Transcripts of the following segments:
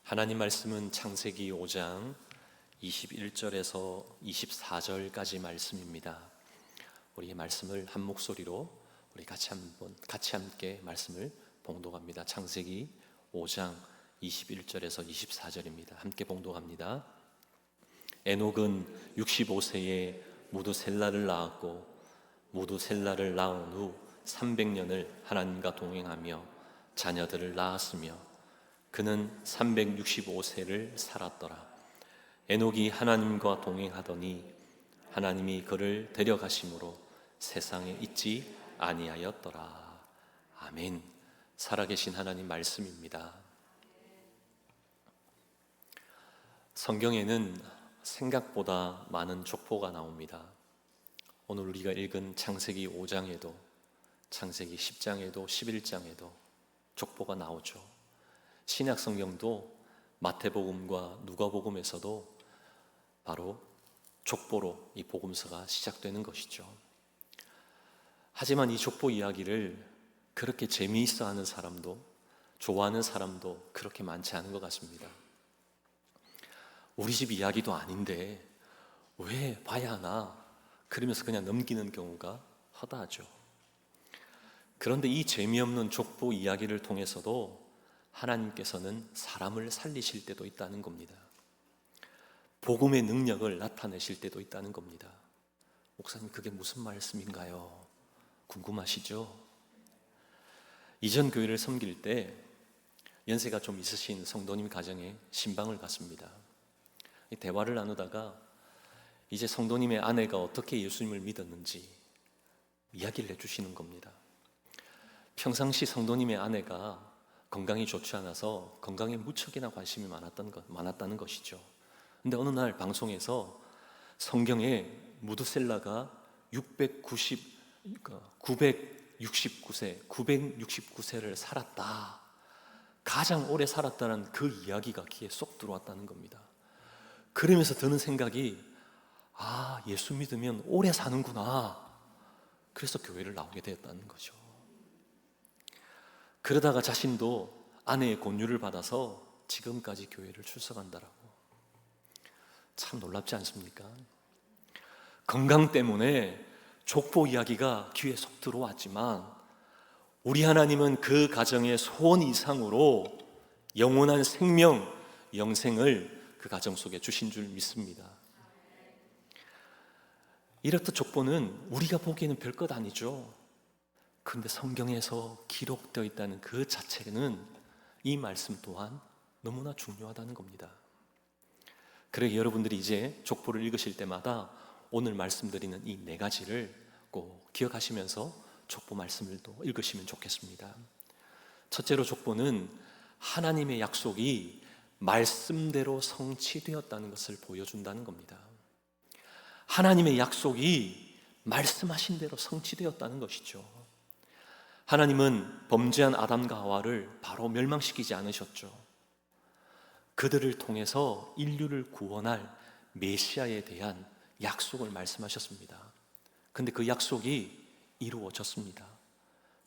하나님 말씀은 창세기 5장 21절에서 24절까지 말씀입니다. 우리의 말씀을 한 목소리로 우리 같이 함께 말씀을 봉독합니다. 창세기 5장 21절에서 24절입니다. 함께 봉독합니다. 에녹은 65세에 무두셀라를 낳았고 무두셀라를 낳은 후 300년을 하나님과 동행하며 자녀들을 낳았으며 그는 365세를 살았더라. 에녹이 하나님과 동행하더니 하나님이 그를 데려가심으로 세상에 있지 아니하였더라. 아멘. 살아계신 하나님 말씀입니다. 성경에는 생각보다 많은 족보가 나옵니다. 오늘 우리가 읽은 창세기 5장에도 창세기 10장에도 11장에도 족보가 나오죠. 신약 성경도 마태복음과 누가복음에서도 바로 족보로 이 복음서가 시작되는 것이죠. 하지만 이 족보 이야기를 그렇게 재미있어 하는 사람도 좋아하는 사람도 그렇게 많지 않은 것 같습니다. 우리 집 이야기도 아닌데 왜 봐야 하나 그러면서 그냥 넘기는 경우가 허다하죠. 그런데 이 재미없는 족보 이야기를 통해서도 하나님께서는 사람을 살리실 때도 있다는 겁니다. 복음의 능력을 나타내실 때도 있다는 겁니다. 목사님, 그게 무슨 말씀인가요? 궁금하시죠? 이전 교회를 섬길 때 연세가 좀 있으신 성도님 가정에 신방을 갔습니다. 대화를 나누다가 이제 성도님의 아내가 어떻게 예수님을 믿었는지 이야기를 해주시는 겁니다. 평상시 성도님의 아내가 건강이 좋지 않아서 건강에 무척이나 관심이 많았다는 것이죠. 근데 어느 날 방송에서 성경에 무두셀라가 969세를 살았다, 가장 오래 살았다는 그 이야기가 귀에 쏙 들어왔다는 겁니다. 그러면서 드는 생각이, 예수 믿으면 오래 사는구나. 그래서 교회를 나오게 되었다는 거죠. 그러다가 자신도 아내의 권유를 받아서 지금까지 교회를 출석한다라고. 참 놀랍지 않습니까? 건강 때문에 족보 이야기가 귀에 쏙 들어왔지만 우리 하나님은 그 가정의 소원 이상으로 영원한 생명, 영생을 그 가정 속에 주신 줄 믿습니다. 이렇듯 족보는 우리가 보기에는 별것 아니죠. 그런데 성경에서 기록되어 있다는 그 자체는 이 말씀 또한 너무나 중요하다는 겁니다. 그러게 여러분들이 이제 족보를 읽으실 때마다 오늘 말씀드리는 이 네 가지를 꼭 기억하시면서 족보 말씀을 또 읽으시면 좋겠습니다. 첫째로, 족보는 하나님의 약속이 말씀대로 성취되었다는 것을 보여준다는 겁니다. 하나님의 약속이 말씀하신 대로 성취되었다는 것이죠. 하나님은 범죄한 아담과 하와를 바로 멸망시키지 않으셨죠. 그들을 통해서 인류를 구원할 메시아에 대한 약속을 말씀하셨습니다. 그런데 그 약속이 이루어졌습니다.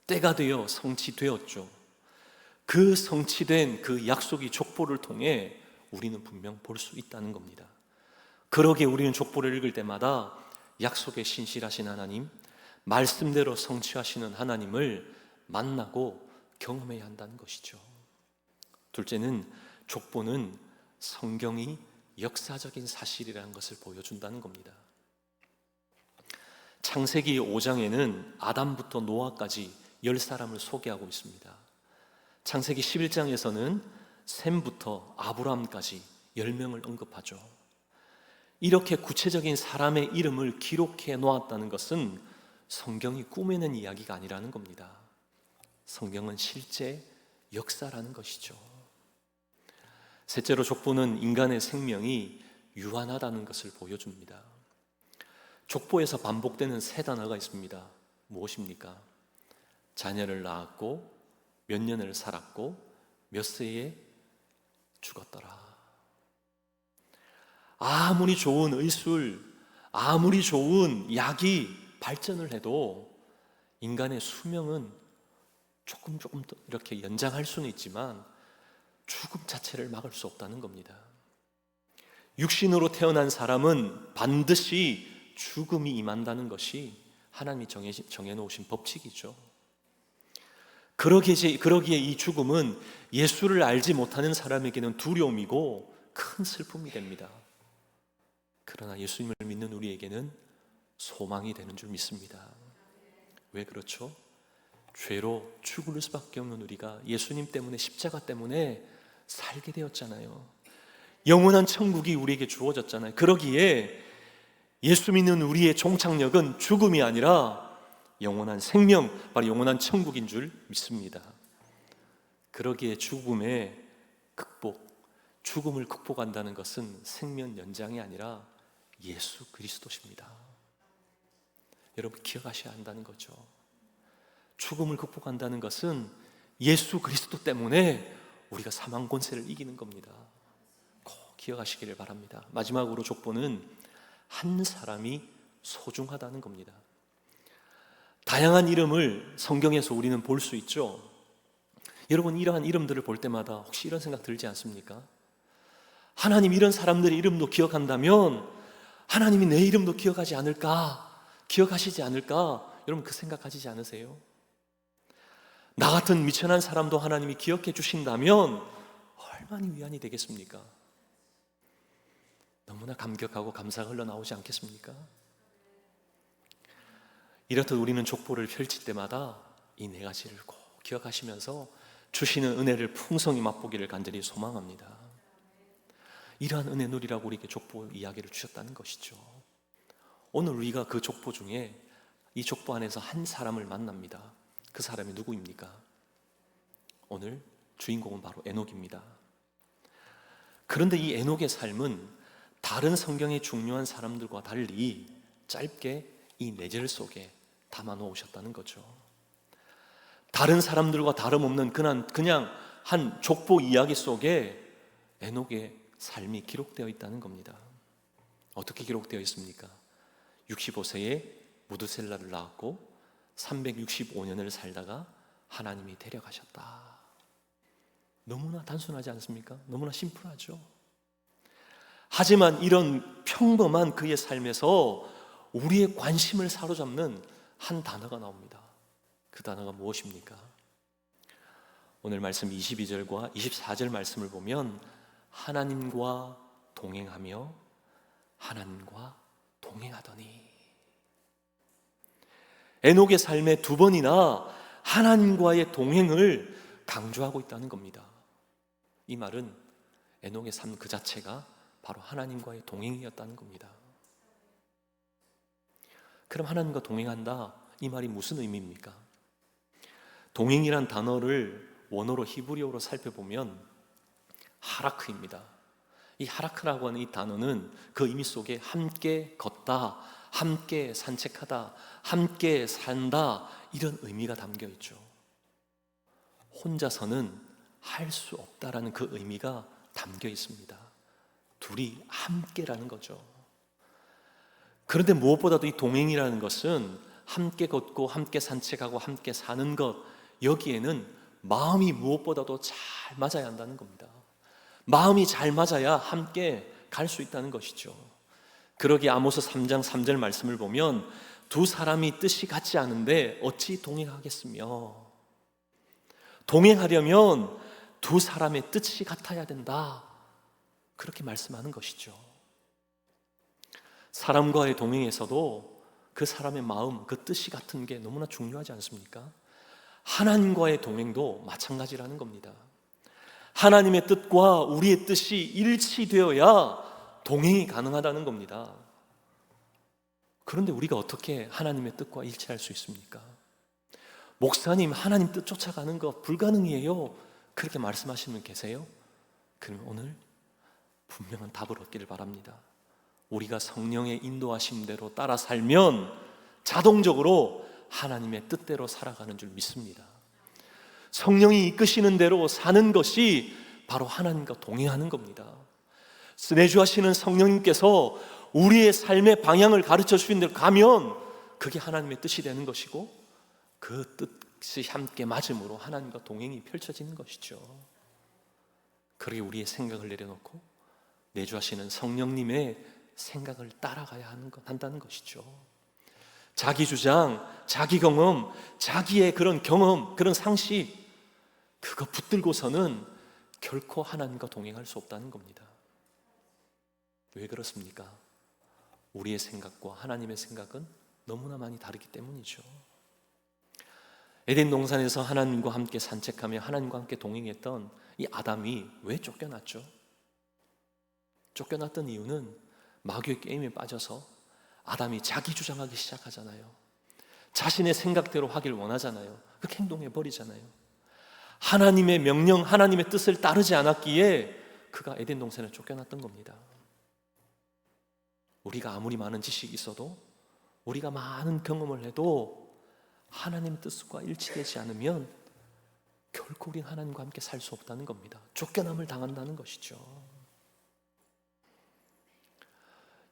때가 되어 성취되었죠. 그 성취된 그 약속이 족보를 통해 우리는 분명 볼 수 있다는 겁니다. 그러기에 우리는 족보를 읽을 때마다 약속에 신실하신 하나님, 말씀대로 성취하시는 하나님을 만나고 경험해야 한다는 것이죠. 둘째는, 족보는 성경이 역사적인 사실이라는 것을 보여준다는 겁니다. 창세기 5장에는 아담부터 노아까지 10사람을 소개하고 있습니다. 창세기 11장에서는 셈부터 아브라함까지 10명을 언급하죠. 이렇게 구체적인 사람의 이름을 기록해 놓았다는 것은 성경이 꾸며낸 이야기가 아니라는 겁니다. 성경은 실제 역사라는 것이죠. 셋째로, 족보는 인간의 생명이 유한하다는 것을 보여줍니다. 족보에서 반복되는 세 단어가 있습니다. 무엇입니까? 자녀를 낳았고, 몇 년을 살았고, 몇 세에 죽었더라. 아무리 좋은 의술, 아무리 좋은 약이 발전을 해도 인간의 수명은 조금 더 이렇게 연장할 수는 있지만 자체를 막을 수 없다는 겁니다. 육신으로 태어난 사람은 반드시 죽음이 임한다는 것이 하나님이 정해놓으신 법칙이죠. 그러기에 이 죽음은 예수를 알지 못하는 사람에게는 두려움이고 큰 슬픔이 됩니다. 그러나 예수님을 믿는 우리에게는 소망이 되는 줄 믿습니다. 왜 그렇죠? 죄로 죽을 수밖에 없는 우리가 예수님 때문에, 십자가 때문에 살게 되었잖아요. 영원한 천국이 우리에게 주어졌잖아요. 그러기에 예수 믿는 우리의 종착역은 죽음이 아니라 영원한 생명, 바로 영원한 천국인 줄 믿습니다. 그러기에 죽음을 극복한다는 것은 생명 연장이 아니라 예수 그리스도십니다. 여러분 기억하셔야 한다는 거죠. 죽음을 극복한다는 것은 예수 그리스도 때문에 우리가 사망 권세를 이기는 겁니다. 꼭 기억하시기를 바랍니다. 마지막으로 족보는 한 사람이 소중하다는 겁니다. 다양한 이름을 성경에서 우리는 볼 수 있죠. 여러분 이러한 이름들을 볼 때마다 혹시 이런 생각 들지 않습니까? 하나님 이런 사람들의 이름도 기억한다면 하나님이 내 이름도 기억하지 않을까? 기억하시지 않을까? 여러분 그 생각 가지지 않으세요? 나 같은 미천한 사람도 하나님이 기억해 주신다면 얼마나 위안이 되겠습니까? 너무나 감격하고 감사가 흘러나오지 않겠습니까? 이렇듯 우리는 족보를 펼칠 때마다 이 네 가지를 꼭 기억하시면서 주시는 은혜를 풍성히 맛보기를 간절히 소망합니다. 이러한 은혜 누리라고 우리에게 족보 이야기를 주셨다는 것이죠. 오늘 우리가 그 족보 중에 이 족보 안에서 한 사람을 만납니다. 그 사람이 누구입니까? 오늘 주인공은 바로 에녹입니다. 그런데 이 에녹의 삶은 다른 성경의 중요한 사람들과 달리 짧게 이 네 절 속에 담아 놓으셨다는 거죠. 다른 사람들과 다름없는 그냥 한 족보 이야기 속에 에녹의 삶이 기록되어 있다는 겁니다. 어떻게 기록되어 있습니까? 65세에 무드셀라를 낳았고 365년을 살다가 하나님이 데려가셨다. 너무나 단순하지 않습니까? 너무나 심플하죠. 하지만 이런 평범한 그의 삶에서 우리의 관심을 사로잡는 한 단어가 나옵니다. 그 단어가 무엇입니까? 오늘 말씀 22절과 24절 말씀을 보면 하나님과 동행하며 하나님과 동행하더니, 에녹의 삶에 두 번이나 하나님과의 동행을 강조하고 있다는 겁니다. 이 말은 에녹의 삶 그 자체가 바로 하나님과의 동행이었다는 겁니다. 그럼 하나님과 동행한다, 이 말이 무슨 의미입니까? 동행이란 단어를 원어로 히브리어로 살펴보면 하라크입니다. 이 하라크라고 하는 이 단어는 그 의미 속에 함께 걷다, 함께 산책하다, 함께 산다, 이런 의미가 담겨 있죠. 혼자서는 할 수 없다라는 그 의미가 담겨 있습니다. 둘이 함께라는 거죠. 그런데 무엇보다도 이 동행이라는 것은 함께 걷고 함께 산책하고 함께 사는 것, 여기에는 마음이 무엇보다도 잘 맞아야 한다는 겁니다. 마음이 잘 맞아야 함께 갈 수 있다는 것이죠. 그러기에 아모스 3장 3절 말씀을 보면 두 사람이 뜻이 같지 않은데 어찌 동행하겠으며, 동행하려면 두 사람의 뜻이 같아야 된다, 그렇게 말씀하는 것이죠. 사람과의 동행에서도 그 사람의 마음, 그 뜻이 같은 게 너무나 중요하지 않습니까? 하나님과의 동행도 마찬가지라는 겁니다. 하나님의 뜻과 우리의 뜻이 일치되어야 동행이 가능하다는 겁니다. 그런데 우리가 어떻게 하나님의 뜻과 일치할 수 있습니까? 목사님, 하나님 뜻 쫓아가는 거 불가능이에요, 그렇게 말씀하시는 분 계세요? 그럼 오늘 분명한 답을 얻기를 바랍니다. 우리가 성령의 인도하심대로 따라 살면 자동적으로 하나님의 뜻대로 살아가는 줄 믿습니다. 성령이 이끄시는 대로 사는 것이 바로 하나님과 동행하는 겁니다. 내주하시는 성령님께서 우리의 삶의 방향을 가르쳐 주신 대로 가면 그게 하나님의 뜻이 되는 것이고, 그 뜻이 함께 맞음으로 하나님과 동행이 펼쳐지는 것이죠. 그러게 우리의 생각을 내려놓고 내주하시는 성령님의 생각을 따라가야 한다는 것이죠. 자기 주장, 자기 경험, 자기의 그런 경험, 그런 상식, 그거 붙들고서는 결코 하나님과 동행할 수 없다는 겁니다. 왜 그렇습니까? 우리의 생각과 하나님의 생각은 너무나 많이 다르기 때문이죠. 에덴 동산에서 하나님과 함께 산책하며 하나님과 함께 동행했던 이 아담이 왜 쫓겨났죠? 쫓겨났던 이유는 마귀의 게임에 빠져서 아담이 자기 주장하기 시작하잖아요. 자신의 생각대로 하길 원하잖아요. 그렇게 행동해 버리잖아요. 하나님의 명령, 하나님의 뜻을 따르지 않았기에 그가 에덴 동산에 쫓겨났던 겁니다. 우리가 아무리 많은 지식이 있어도, 우리가 많은 경험을 해도 하나님의 뜻과 일치되지 않으면 결코 우리는 하나님과 함께 살 수 없다는 겁니다. 쫓겨남을 당한다는 것이죠.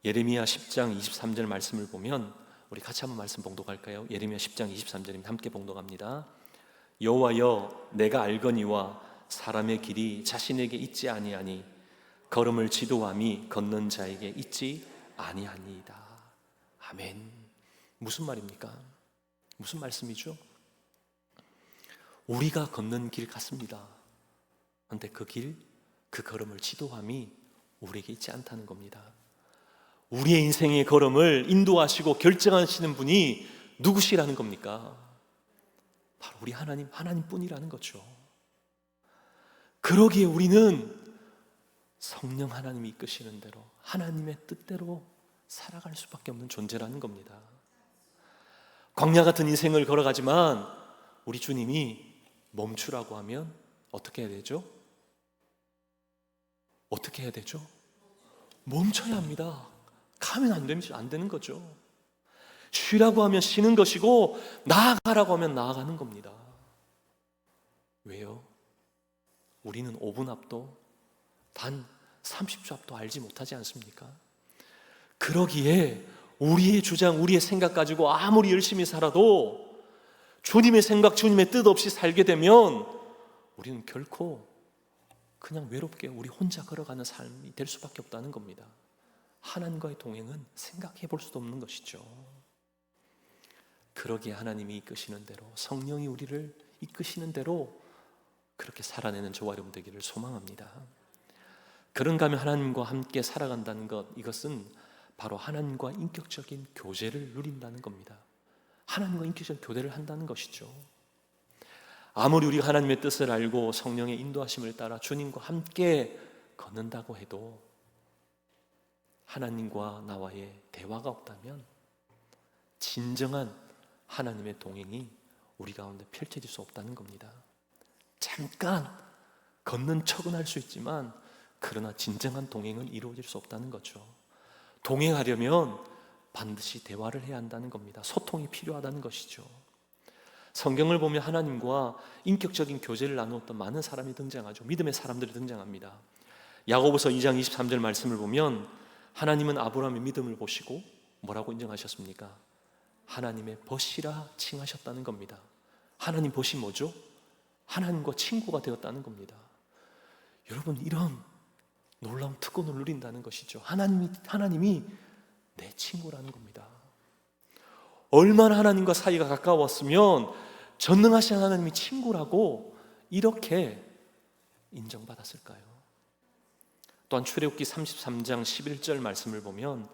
예레미야 10장 23절 말씀을 보면 우리 같이 한번 말씀 봉독할까요? 예레미야 10장 23절입니다. 함께 봉독합니다. 여호와여, 내가 알거니와 사람의 길이 자신에게 있지 아니하니 걸음을 지도함이 걷는 자에게 있지 아니하니이다. 아멘. 무슨 말입니까? 무슨 말씀이죠? 우리가 걷는 길 같습니다. 그런데 그 길, 그 걸음을 지도함이 우리에게 있지 않다는 겁니다. 우리의 인생의 걸음을 인도하시고 결정하시는 분이 누구시라는 겁니까? 바로 우리 하나님뿐이라는 거죠. 그러기에 우리는 성령 하나님이 이끄시는 대로, 하나님의 뜻대로 살아갈 수밖에 없는 존재라는 겁니다. 광야 같은 인생을 걸어가지만 우리 주님이 멈추라고 하면 어떻게 해야 되죠? 어떻게 해야 되죠? 멈춰야 합니다. 가면 안 되는 거죠. 쉬라고 하면 쉬는 것이고 나아가라고 하면 나아가는 겁니다. 왜요? 우리는 5분 앞도 단 30초 앞도 알지 못하지 않습니까? 그러기에 우리의 주장, 우리의 생각 가지고 아무리 열심히 살아도 주님의 생각, 주님의 뜻 없이 살게 되면 우리는 결코 그냥 외롭게 우리 혼자 걸어가는 삶이 될 수밖에 없다는 겁니다. 하나님과의 동행은 생각해 볼 수도 없는 것이죠. 그러기에 하나님이 이끄시는 대로, 성령이 우리를 이끄시는 대로 그렇게 살아내는 저와 여러분 되기를 소망합니다. 그런가 하면 하나님과 함께 살아간다는 것, 이것은 바로 하나님과 인격적인 교제를 누린다는 겁니다. 하나님과 인격적인 교제를 한다는 것이죠. 아무리 우리가 하나님의 뜻을 알고 성령의 인도하심을 따라 주님과 함께 걷는다고 해도 하나님과 나와의 대화가 없다면 진정한 하나님의 동행이 우리 가운데 펼쳐질 수 없다는 겁니다. 잠깐 걷는 척은 할 수 있지만 그러나 진정한 동행은 이루어질 수 없다는 거죠. 동행하려면 반드시 대화를 해야 한다는 겁니다. 소통이 필요하다는 것이죠. 성경을 보면 하나님과 인격적인 교제를 나누었던 많은 사람이 등장하죠. 믿음의 사람들이 등장합니다. 야고보서 2장 23절 말씀을 보면 하나님은 아브라함의 믿음을 보시고 뭐라고 인정하셨습니까? 하나님의 벗이라 칭하셨다는 겁니다. 하나님 벗이 뭐죠? 하나님과 친구가 되었다는 겁니다. 여러분, 이런 놀라운 특권을 누린다는 것이죠. 하나님이 내 친구라는 겁니다. 얼마나 하나님과 사이가 가까웠으면 전능하신 하나님이 친구라고 이렇게 인정받았을까요? 또한 출애굽기 33장 11절 말씀을 보면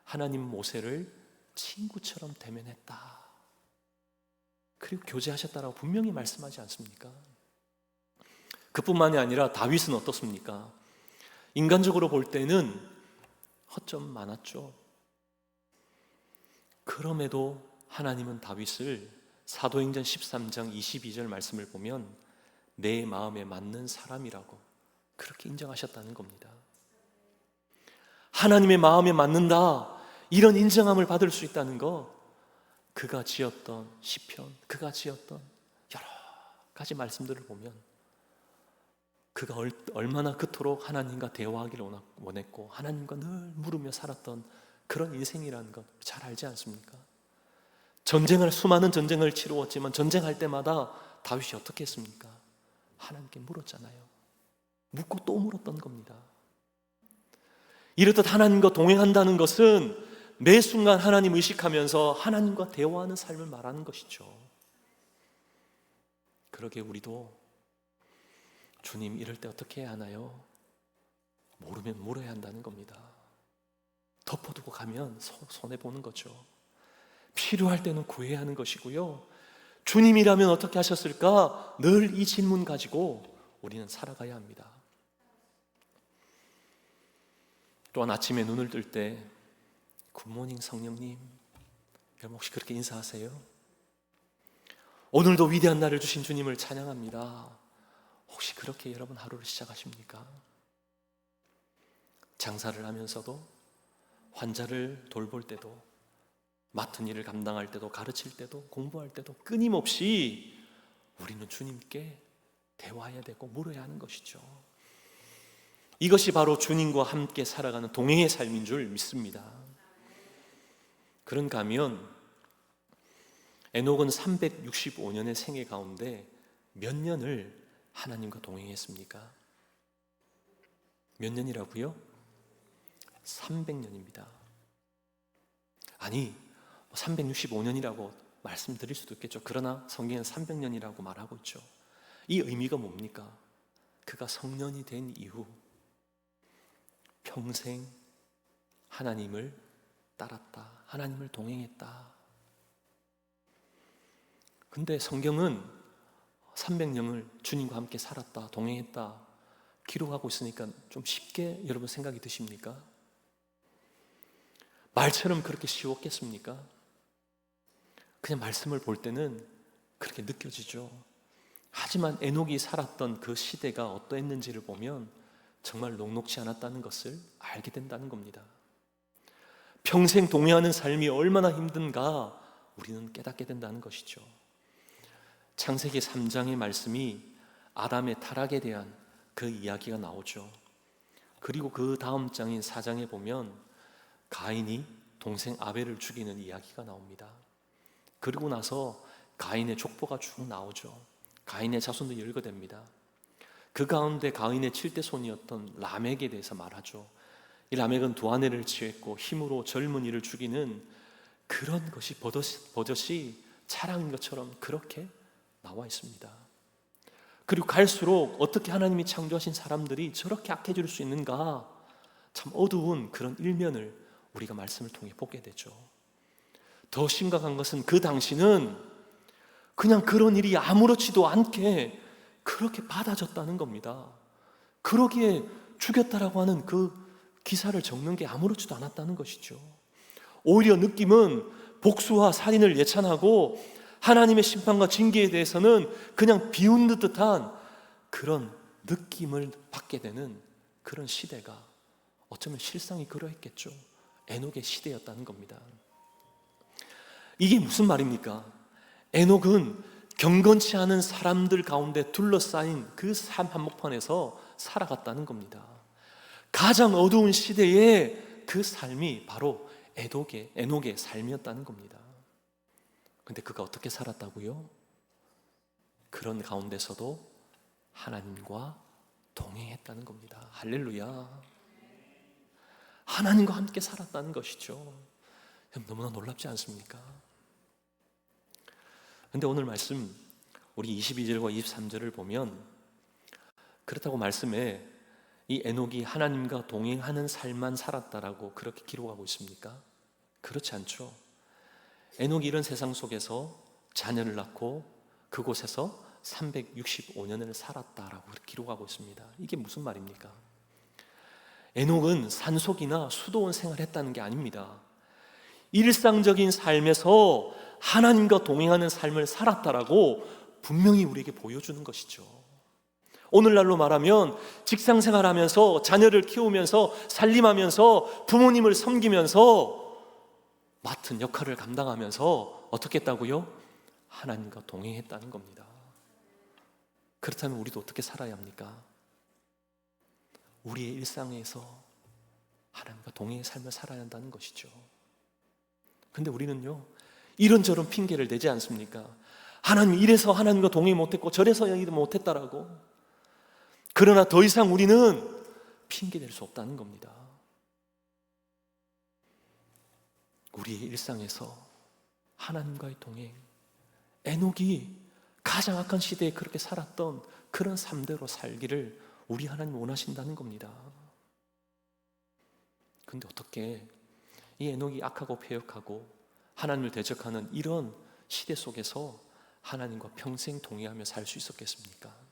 하나님 모세를 친구처럼 대면했다, 그리고 교제하셨다라고 분명히 말씀하지 않습니까? 그뿐만이 아니라 다윗은 어떻습니까? 인간적으로 볼 때는 허점 많았죠. 그럼에도 하나님은 다윗을 사도행전 13장 22절 말씀을 보면 내 마음에 맞는 사람이라고 그렇게 인정하셨다는 겁니다. 하나님의 마음에 맞는다, 이런 인정함을 받을 수 있다는 것, 그가 지었던 시편, 그가 지었던 여러 가지 말씀들을 보면 그가 얼마나 그토록 하나님과 대화하기를 원했고 하나님과 늘 물으며 살았던 그런 인생이라는 것 잘 알지 않습니까? 수많은 전쟁을 치루었지만 전쟁할 때마다 다윗이 어떻게 했습니까? 하나님께 물었잖아요. 묻고 또 물었던 겁니다. 이렇듯 하나님과 동행한다는 것은 매 순간 하나님 의식하면서 하나님과 대화하는 삶을 말하는 것이죠. 그러게 우리도 주님 이럴 때 어떻게 해야 하나요? 모르면 물어야 한다는 겁니다. 덮어두고 가면 손해보는 거죠. 필요할 때는 구해야 하는 것이고요. 주님이라면 어떻게 하셨을까? 늘 이 질문 가지고 우리는 살아가야 합니다. 또한 아침에 눈을 뜰 때 굿모닝 성령님, 여러분 혹시 그렇게 인사하세요? 오늘도 위대한 날을 주신 주님을 찬양합니다. 혹시 그렇게 여러분 하루를 시작하십니까? 장사를 하면서도, 환자를 돌볼 때도, 맡은 일을 감당할 때도, 가르칠 때도, 공부할 때도 끊임없이 우리는 주님께 대화해야 되고 물어야 하는 것이죠. 이것이 바로 주님과 함께 살아가는 동행의 삶인 줄 믿습니다. 그런가 하면 에녹은 365년의 생애 가운데 몇 년을 하나님과 동행했습니까? 몇 년이라고요? 300년입니다. 아니 365년이라고 말씀드릴 수도 있겠죠. 그러나 성경은 300년이라고 말하고 있죠. 이 의미가 뭡니까? 그가 성년이 된 이후 평생 하나님을 따랐다, 하나님을 동행했다. 근데 성경은 300년을 주님과 함께 살았다, 동행했다 기록하고 있으니까 좀 쉽게 여러분 생각이 드십니까? 말처럼 그렇게 쉬웠겠습니까? 그냥 말씀을 볼 때는 그렇게 느껴지죠. 하지만 에녹이 살았던 그 시대가 어떠했는지를 보면 정말 녹록지 않았다는 것을 알게 된다는 겁니다. 평생 동행하는 삶이 얼마나 힘든가 우리는 깨닫게 된다는 것이죠. 창세기 3장의 말씀이 아담의 타락에 대한 그 이야기가 나오죠. 그리고 그 다음 장인 4장에 보면 가인이 동생 아벨을 죽이는 이야기가 나옵니다. 그리고 나서 가인의 족보가 쭉 나오죠. 가인의 자손도 열거됩니다. 그 가운데 가인의 7대 손이었던 라멕에 대해서 말하죠. 이 라멕은 두 아내를 취했고 힘으로 젊은이를 죽이는 그런 것이 버젓이 자랑인 것처럼 그렇게 나와 있습니다. 그리고 갈수록 어떻게 하나님이 창조하신 사람들이 저렇게 악해질 수 있는가, 참 어두운 그런 일면을 우리가 말씀을 통해 보게 되죠. 더 심각한 것은 그 당시는 그냥 그런 일이 아무렇지도 않게 그렇게 받아졌다는 겁니다. 그러기에 죽였다라고 하는 그 기사를 적는 게 아무렇지도 않았다는 것이죠. 오히려 느낌은 복수와 살인을 예찬하고 하나님의 심판과 징계에 대해서는 그냥 비웃는 듯한 그런 느낌을 받게 되는 그런 시대가 어쩌면 실상이 그러했겠죠. 에녹의 시대였다는 겁니다. 이게 무슨 말입니까? 에녹은 경건치 않은 사람들 가운데 둘러싸인 그 삶 한복판에서 살아갔다는 겁니다. 가장 어두운 시대에 그 삶이 바로 에녹의 삶이었다는 겁니다. 근데 그가 어떻게 살았다고요? 그런 가운데서도 하나님과 동행했다는 겁니다. 할렐루야. 하나님과 함께 살았다는 것이죠. 너무나 놀랍지 않습니까? 근데 오늘 말씀 우리 22절과 23절을 보면 그렇다고 말씀에 이 에녹이 하나님과 동행하는 삶만 살았다라고 그렇게 기록하고 있습니까? 그렇지 않죠. 에녹이 이런 세상 속에서 자녀를 낳고 그곳에서 365년을 살았다라고 기록하고 있습니다. 이게 무슨 말입니까? 에녹은 산속이나 수도원 생활을 했다는 게 아닙니다. 일상적인 삶에서 하나님과 동행하는 삶을 살았다라고 분명히 우리에게 보여주는 것이죠. 오늘날로 말하면 직장 생활하면서 자녀를 키우면서 살림하면서 부모님을 섬기면서 맡은 역할을 감당하면서 어떻게 했다고요? 하나님과 동행했다는 겁니다. 그렇다면 우리도 어떻게 살아야 합니까? 우리의 일상에서 하나님과 동행의 삶을 살아야 한다는 것이죠. 근데 우리는요, 이런저런 핑계를 대지 않습니까? 하나님 이래서 하나님과 동행 못했고 저래서 이도 못했다라고. 그러나 더 이상 우리는 핑계댈 수 없다는 겁니다. 우리의 일상에서 하나님과의 동행, 에녹이 가장 악한 시대에 그렇게 살았던 그런 삶대로 살기를 우리 하나님 원하신다는 겁니다. 근데 어떻게 이 에녹이 악하고 패역하고 하나님을 대적하는 이런 시대 속에서 하나님과 평생 동행하며 살 수 있었겠습니까?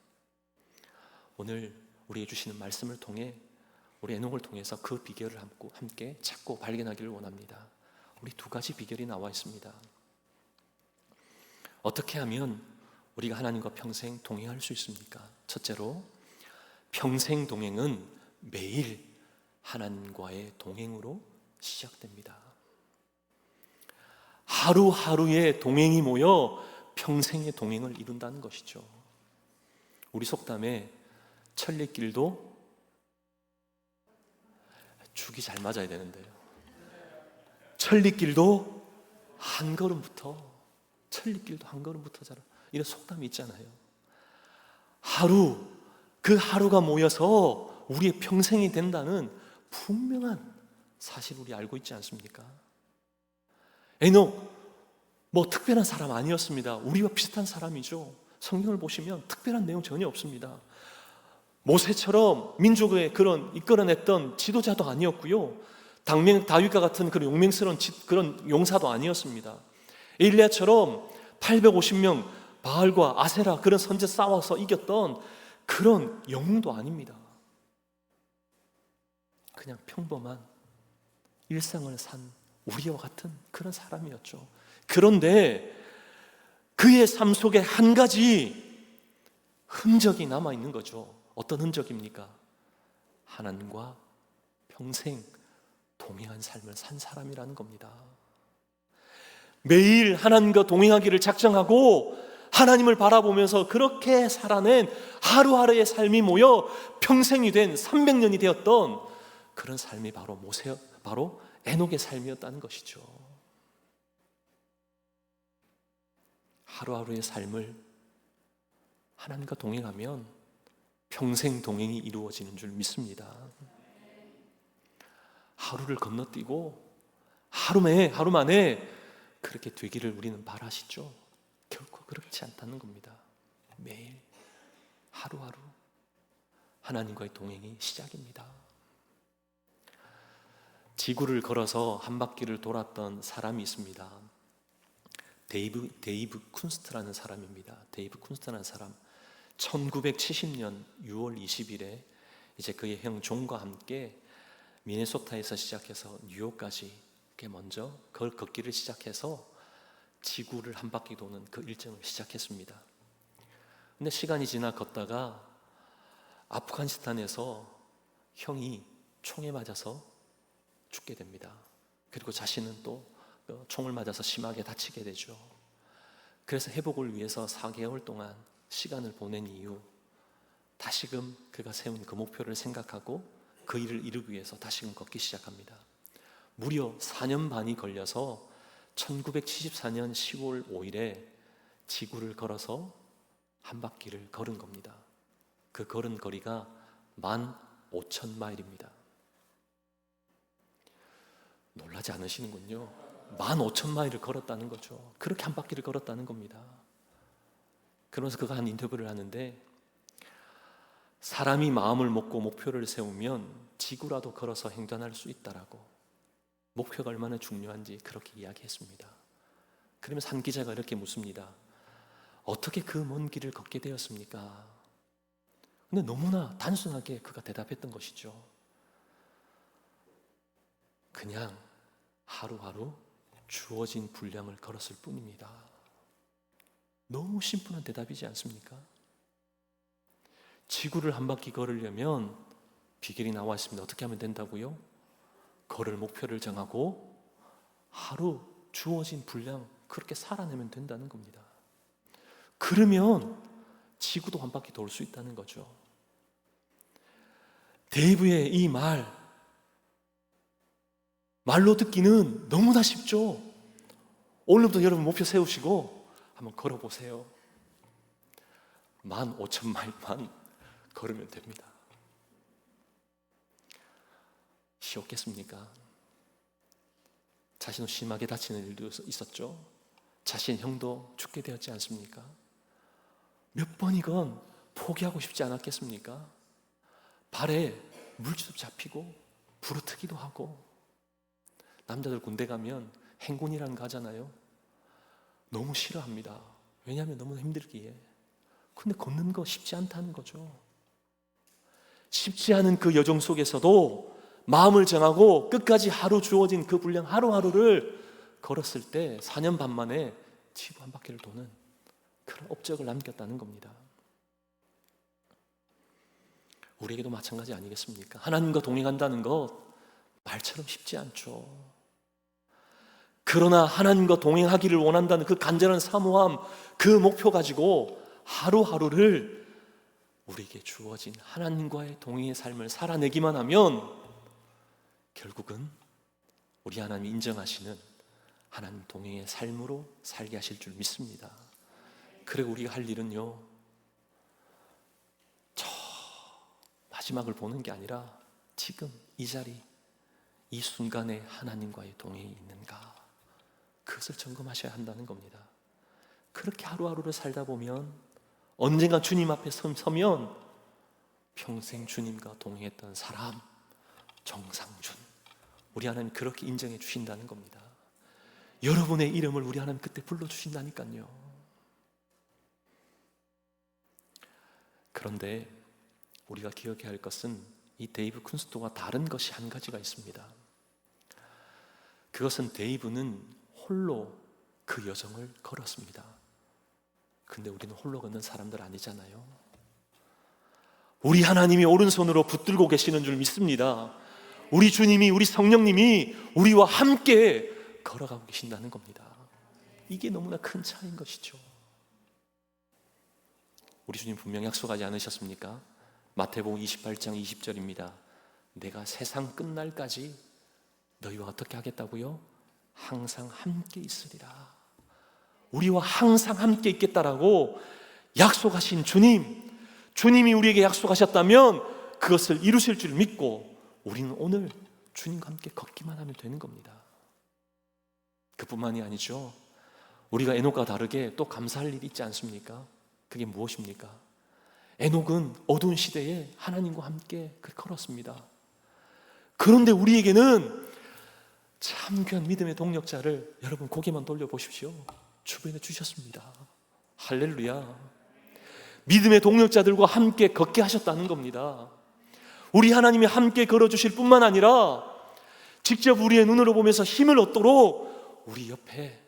오늘 우리에게 주시는 말씀을 통해 우리 에녹을 통해서 그 비결을 함께 찾고 발견하기를 원합니다. 우리 두 가지 비결이 나와 있습니다. 어떻게 하면 우리가 하나님과 평생 동행할 수 있습니까? 첫째로, 평생 동행은 매일 하나님과의 동행으로 시작됩니다. 하루하루의 동행이 모여 평생의 동행을 이룬다는 것이죠. 우리 속담에 천리길도 죽이 잘 맞아야 되는데요. 천리길도 한 걸음부터 잘, 이런 속담이 있잖아요. 그 하루가 모여서 우리의 평생이 된다는 분명한 사실 우리 알고 있지 않습니까? 에녹 특별한 사람 아니었습니다. 우리와 비슷한 사람이죠. 성경을 보시면 특별한 내용 전혀 없습니다. 모세처럼 민족의 그런 이끌어냈던 지도자도 아니었고요, 다윗과 같은 그런 용맹스러운 그런 용사도 아니었습니다. 엘리야처럼 850명 바알과 아세라 그런 선제 싸워서 이겼던 그런 영웅도 아닙니다. 그냥 평범한 일상을 산 우리와 같은 그런 사람이었죠. 그런데 그의 삶 속에 한 가지 흔적이 남아있는 거죠. 어떤 흔적입니까? 하나님과 평생 동행한 삶을 산 사람이라는 겁니다. 매일 하나님과 동행하기를 작정하고 하나님을 바라보면서 그렇게 살아낸 하루하루의 삶이 모여 평생이 된 300년이 되었던 그런 삶이 바로 에녹의 삶이었다는 것이죠. 하루하루의 삶을 하나님과 동행하면 평생 동행이 이루어지는 줄 믿습니다. 하루를 건너뛰고 하루 만에 그렇게 되기를 우리는 바라시죠? 결코 그렇지 않다는 겁니다. 매일 하루하루 하나님과의 동행이 시작입니다. 지구를 걸어서 한 바퀴를 돌았던 사람이 있습니다. 데이브 쿤스트라는 사람입니다. 데이브 쿤스트라는 사람, 1970년 6월 20일에 이제 그의 형 존과 함께 미네소타에서 시작해서 뉴욕까지 먼저 걷기를 시작해서 지구를 한 바퀴 도는 그 일정을 시작했습니다. 근데 시간이 지나 걷다가 아프가니스탄에서 형이 총에 맞아서 죽게 됩니다. 그리고 자신은 또 총을 맞아서 심하게 다치게 되죠. 그래서 회복을 위해서 4개월 동안 시간을 보낸 이후 다시금 그가 세운 그 목표를 생각하고 그 일을 이루기 위해서 다시금 걷기 시작합니다. 무려 4년 반이 걸려서 1974년 10월 5일에 지구를 걸어서 한 바퀴를 걸은 겁니다. 그 걸은 거리가 15,000마일입니다. 놀라지 않으시는군요. 15,000마일을 걸었다는 거죠. 그렇게 한 바퀴를 걸었다는 겁니다. 그러면서 그가 한 인터뷰를 하는데, 사람이 마음을 먹고 목표를 세우면 지구라도 걸어서 횡단할 수 있다라고, 목표가 얼마나 중요한지 그렇게 이야기했습니다. 그러면서 한 기자가 이렇게 묻습니다. 어떻게 그 먼 길을 걷게 되었습니까? 근데 너무나 단순하게 그가 대답했던 것이죠. 그냥 하루하루 주어진 분량을 걸었을 뿐입니다. 너무 심플한 대답이지 않습니까? 지구를 한 바퀴 걸으려면 비결이 나와 있습니다. 어떻게 하면 된다고요? 걸을 목표를 정하고 하루 주어진 분량 그렇게 살아내면 된다는 겁니다. 그러면 지구도 한 바퀴 돌 수 있다는 거죠. 데이브의 이 말로 듣기는 너무나 쉽죠. 오늘부터 여러분 목표 세우시고 한번 걸어보세요. 15,000마일만 걸으면 됩니다. 쉬웠겠습니까? 자신도 심하게 다치는 일도 있었죠. 자신 형도 죽게 되었지 않습니까? 몇 번이건 포기하고 싶지 않았겠습니까? 발에 물집도 잡히고 부르트기도 하고, 남자들 군대 가면 행군이라는 거 하잖아요. 너무 싫어합니다. 왜냐하면 너무 힘들기에. 근데 걷는 거 쉽지 않다는 거죠. 쉽지 않은 그 여정 속에서도 마음을 정하고 끝까지 하루 주어진 그 분량 하루하루를 걸었을 때 4년 반 만에 지구 한 바퀴를 도는 그런 업적을 남겼다는 겁니다. 우리에게도 마찬가지 아니겠습니까? 하나님과 동행한다는 것 말처럼 쉽지 않죠. 그러나 하나님과 동행하기를 원한다는 그 간절한 사모함, 그 목표 가지고 하루하루를 우리에게 주어진 하나님과의 동행의 삶을 살아내기만 하면 결국은 우리 하나님이 인정하시는 하나님 동행의 삶으로 살게 하실 줄 믿습니다. 그리고 우리가 할 일은요, 저 마지막을 보는 게 아니라 지금 이 자리, 이 순간에 하나님과의 동행이 있는가, 그것을 점검하셔야 한다는 겁니다. 그렇게 하루하루를 살다 보면 언젠가 주님 앞에 서면 평생 주님과 동행했던 사람, 정상준, 우리 하나님 그렇게 인정해 주신다는 겁니다. 여러분의 이름을 우리 하나님 그때 불러주신다니까요. 그런데 우리가 기억해야 할 것은 이 데이브 쿤스토와 다른 것이 한 가지가 있습니다. 그것은 데이브는 홀로 그 여정을 걸었습니다. 근데 우리는 홀로 걷는 사람들 아니잖아요. 우리 하나님이 오른손으로 붙들고 계시는 줄 믿습니다. 우리 주님이, 우리 성령님이 우리와 함께 걸어가고 계신다는 겁니다. 이게 너무나 큰 차이인 것이죠. 우리 주님 분명히 약속하지 않으셨습니까? 마태복음 28장 20절입니다. 내가 세상 끝날까지 너희와 어떻게 하겠다고요? 항상 함께 있으리라. 우리와 항상 함께 있겠다라고 약속하신 주님, 주님이 우리에게 약속하셨다면 그것을 이루실 줄 믿고 우리는 오늘 주님과 함께 걷기만 하면 되는 겁니다. 그뿐만이 아니죠. 우리가 에녹과 다르게 또 감사할 일이 있지 않습니까? 그게 무엇입니까? 에녹은 어두운 시대에 하나님과 함께 걸었습니다. 그런데 우리에게는 참 귀한 믿음의 동력자를 여러분 고개만 돌려보십시오. 주변에 주셨습니다. 할렐루야. 믿음의 동력자들과 함께 걷게 하셨다는 겁니다. 우리 하나님이 함께 걸어주실 뿐만 아니라 직접 우리의 눈으로 보면서 힘을 얻도록 우리 옆에,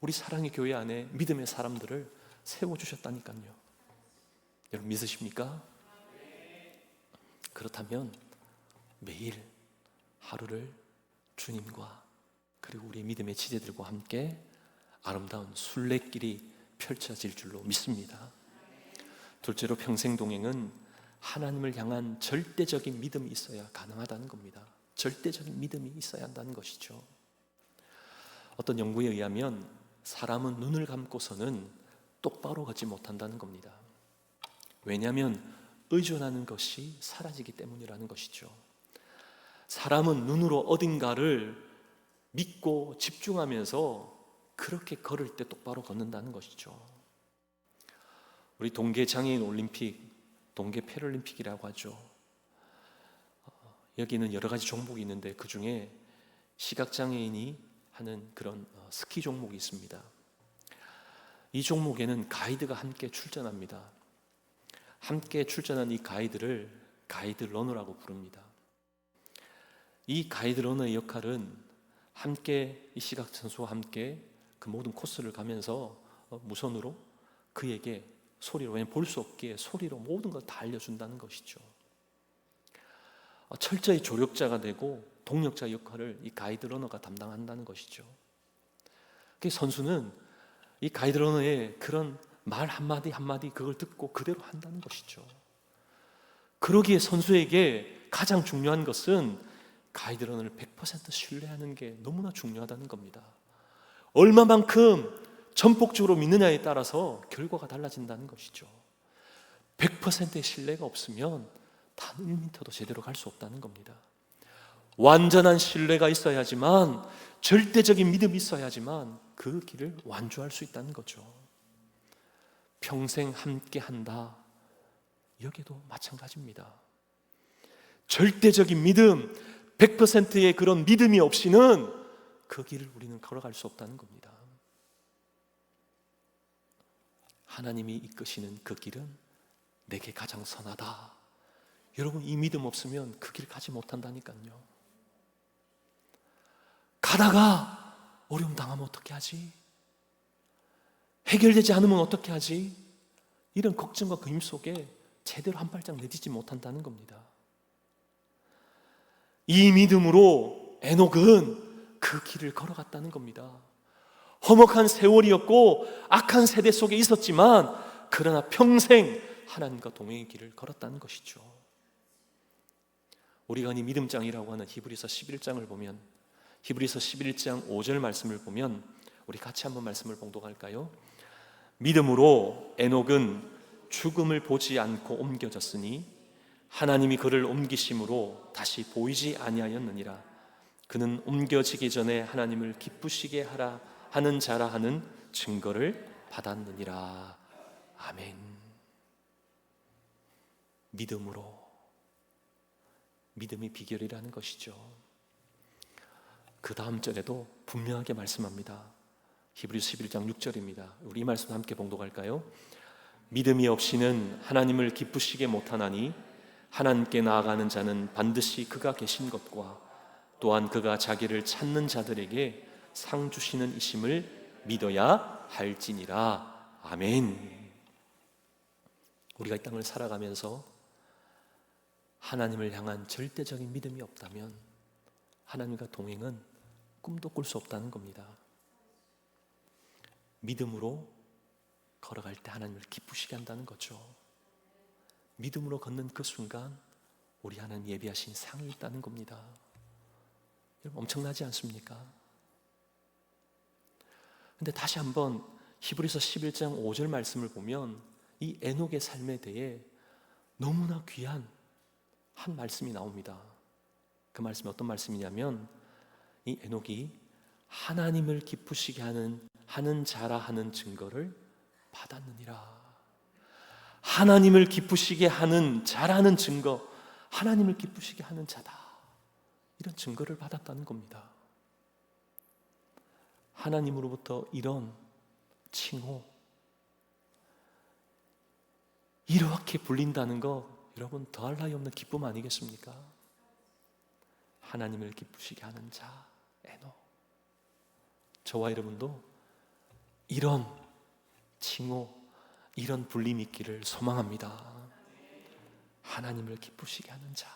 우리 사랑의 교회 안에 믿음의 사람들을 세워주셨다니까요. 여러분 믿으십니까? 그렇다면 매일 하루를 주님과 그리고 우리 믿음의 지체들과 함께 아름다운 순례길이 펼쳐질 줄로 믿습니다. 둘째로 평생 동행은 하나님을 향한 절대적인 믿음이 있어야 가능하다는 겁니다. 절대적인 믿음이 있어야 한다는 것이죠. 어떤 연구에 의하면 사람은 눈을 감고서는 똑바로 걷지 못한다는 겁니다. 왜냐하면 의존하는 것이 사라지기 때문이라는 것이죠. 사람은 눈으로 어딘가를 믿고 집중하면서 그렇게 걸을 때 똑바로 걷는다는 것이죠. 우리 동계 장애인 올림픽, 동계 패럴림픽이라고 하죠. 여기는 여러 가지 종목이 있는데 그 중에 시각장애인이 하는 그런 스키 종목이 있습니다. 이 종목에는 가이드가 함께 출전합니다. 함께 출전한 이 가이드를 가이드 러너라고 부릅니다. 이 가이드 러너의 역할은 함께 이 시각 선수와 함께 그 모든 코스를 가면서 무선으로 그에게 소리로, 왜냐하면 볼 수 없기에 소리로 모든 걸 다 알려준다는 것이죠. 철저히 조력자가 되고 동력자 역할을 이 가이드 러너가 담당한다는 것이죠. 그 선수는 이 가이드 러너의 그런 말 한마디 한마디 그걸 듣고 그대로 한다는 것이죠. 그러기에 선수에게 가장 중요한 것은 가이드 러너를 100% 신뢰하는 게 너무나 중요하다는 겁니다. 얼마만큼 전폭적으로 믿느냐에 따라서 결과가 달라진다는 것이죠. 100%의 신뢰가 없으면 단 1m도 제대로 갈 수 없다는 겁니다. 완전한 신뢰가 있어야지만, 절대적인 믿음이 있어야지만 그 길을 완주할 수 있다는 거죠. 평생 함께 한다, 여기도 마찬가지입니다. 절대적인 믿음, 100%의 그런 믿음이 없이는 그 길을 우리는 걸어갈 수 없다는 겁니다. 하나님이 이끄시는 그 길은 내게 가장 선하다. 여러분, 이 믿음 없으면 그 길 가지 못한다니까요. 가다가 어려움 당하면 어떻게 하지? 해결되지 않으면 어떻게 하지? 이런 걱정과 그림 속에 제대로 한 발짝 내딛지 못한다는 겁니다. 이 믿음으로 에녹은 그 길을 걸어갔다는 겁니다. 험악한 세월이었고 악한 세대 속에 있었지만, 그러나 평생 하나님과 동행의 길을 걸었다는 것이죠. 우리가 이 믿음장이라고 하는 히브리서 11장을 보면, 히브리서 11장 5절 말씀을 보면 우리 같이 한번 말씀을 봉독할까요? 믿음으로 에녹은 죽음을 보지 않고 옮겨졌으니 하나님이 그를 옮기심으로 다시 보이지 아니하였느니라. 그는 옮겨지기 전에 하나님을 기쁘시게 하라 하는 자라 하는 증거를 받았느니라. 아멘. 믿음으로, 믿음이 비결이라는 것이죠. 그 다음 절에도 분명하게 말씀합니다. 히브리서 11장 6절입니다. 우리 이 말씀 함께 봉독할까요? 믿음이 없이는 하나님을 기쁘시게 못하나니 하나님께 나아가는 자는 반드시 그가 계신 것과 또한 그가 자기를 찾는 자들에게 상 주시는 이심을 믿어야 할지니라. 아멘. 우리가 이 땅을 살아가면서 하나님을 향한 절대적인 믿음이 없다면 하나님과 동행은 꿈도 꿀 수 없다는 겁니다. 믿음으로 걸어갈 때 하나님을 기쁘시게 한다는 거죠. 믿음으로 걷는 그 순간 우리 하나님 예비하신 상이 있다는 겁니다. 여러분, 엄청나지 않습니까? 근데 다시 한번 히브리서 11장 5절 말씀을 보면 이 에녹의 삶에 대해 너무나 귀한 한 말씀이 나옵니다. 그 말씀이 어떤 말씀이냐면, 이 에녹이 하나님을 기쁘시게 하는 자라 하는 증거를 받았느니라. 하나님을 기쁘시게 하는 자라는 증거, 하나님을 기쁘시게 하는 자다, 이런 증거를 받았다는 겁니다. 하나님으로부터 이런 칭호, 이렇게 불린다는 거, 여러분 더할 나위 없는 기쁨 아니겠습니까? 하나님을 기쁘시게 하는 자, 에녹. 저와 여러분도 이런 칭호, 이런 불림 있기를 소망합니다. 하나님을 기쁘시게 하는 자.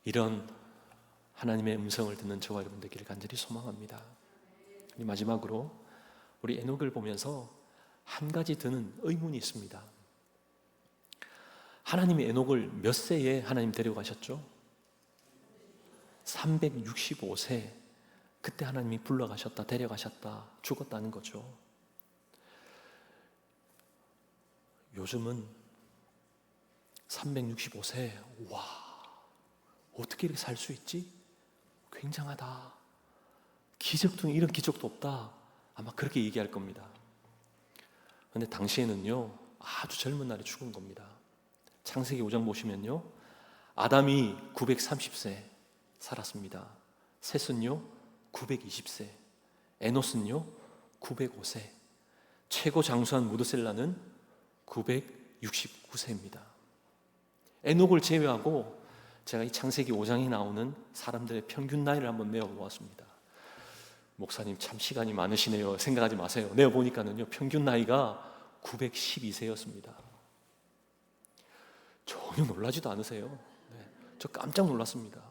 이런 하나님의 음성을 듣는 저와 여러분 되기를 간절히 소망합니다. 마지막으로 우리 에녹을 보면서 한 가지 드는 의문이 있습니다. 하나님이 에녹을 몇 세에 하나님 데려가셨죠? 365세. 그때 하나님이 불러가셨다, 데려가셨다, 죽었다는 거죠. 요즘은 365세, 와, 어떻게 이렇게 살 수 있지? 굉장하다. 기적 중에 이런 기적도 없다. 아마 그렇게 얘기할 겁니다. 그런데 당시에는요, 아주 젊은 날에 죽은 겁니다. 창세기 5장 보시면요, 아담이 930세 살았습니다. 셋은요 920세, 에노스는요 905세, 최고 장수한 무드셀라는 969세입니다. 에녹을 제외하고 제가 이 창세기 5장에 나오는 사람들의 평균 나이를 한번 내어보았습니다. 목사님 참 시간이 많으시네요. 생각하지 마세요. 내어보니까는요, 평균 나이가 912세였습니다. 전혀 놀라지도 않으세요? 네, 저 깜짝 놀랐습니다.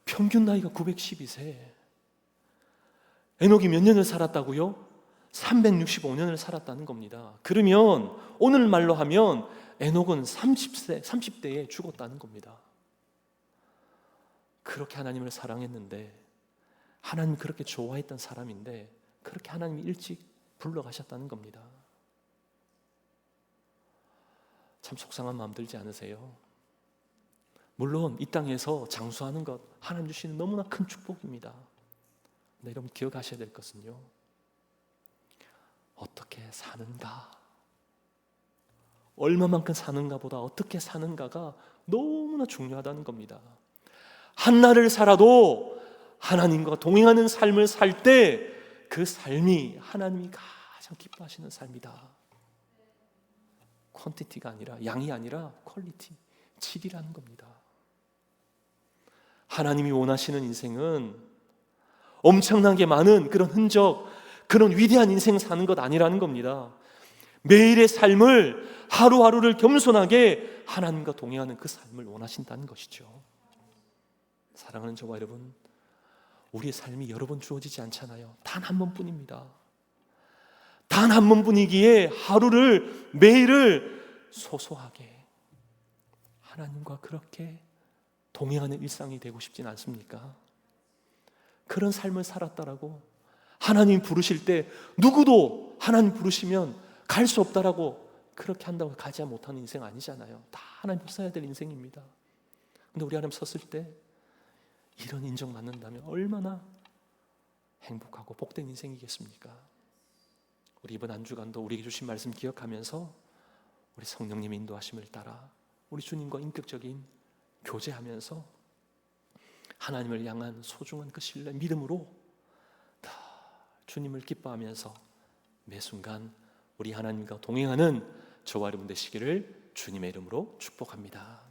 평균 나이가 912세. 에녹이 몇 년을 살았다고요? 365년을 살았다는 겁니다. 그러면 오늘 말로 하면 에녹은 30대에 죽었다는 겁니다. 그렇게 하나님을 사랑했는데, 하나님 그렇게 좋아했던 사람인데, 그렇게 하나님이 일찍 불러가셨다는 겁니다. 참 속상한 마음 들지 않으세요? 물론 이 땅에서 장수하는 것 하나님 주시는 너무나 큰 축복입니다. 근데 여러분 기억하셔야 될 것은요, 어떻게 사는가, 얼마만큼 사는가 보다 어떻게 사는가가 너무나 중요하다는 겁니다. 한날을 살아도 하나님과 동행하는 삶을 살 때 그 삶이 하나님이 가장 기뻐하시는 삶이다. 퀀티티가 아니라, 양이 아니라 퀄리티, 질이라는 겁니다. 하나님이 원하시는 인생은 엄청나게 많은 그런 흔적, 그런 위대한 인생 사는 것 아니라는 겁니다. 매일의 삶을, 하루하루를 겸손하게 하나님과 동행하는 그 삶을 원하신다는 것이죠. 사랑하는 저와 여러분, 우리의 삶이 여러 번 주어지지 않잖아요. 단 한 번뿐입니다. 단 한 번뿐이기에 하루를, 매일을 소소하게 하나님과 그렇게 동행하는 일상이 되고 싶진 않습니까? 그런 삶을 살았다라고 하나님 부르실 때 누구도 하나님 부르시면 갈 수 없다라고 그렇게 한다고 가지 못하는 인생 아니잖아요. 다 하나님 붙어야 될 인생입니다. 근데 우리 하나님 섰을 때 이런 인정받는다면 얼마나 행복하고 복된 인생이겠습니까? 우리 이번 한 주간도 우리에게 주신 말씀 기억하면서 우리 성령님 인도하심을 따라 우리 주님과 인격적인 교제하면서 하나님을 향한 소중한 그 신뢰, 믿음으로 다 주님을 기뻐하면서 매 순간 우리 하나님과 동행하는 저와 여러분 되시기를 주님의 이름으로 축복합니다.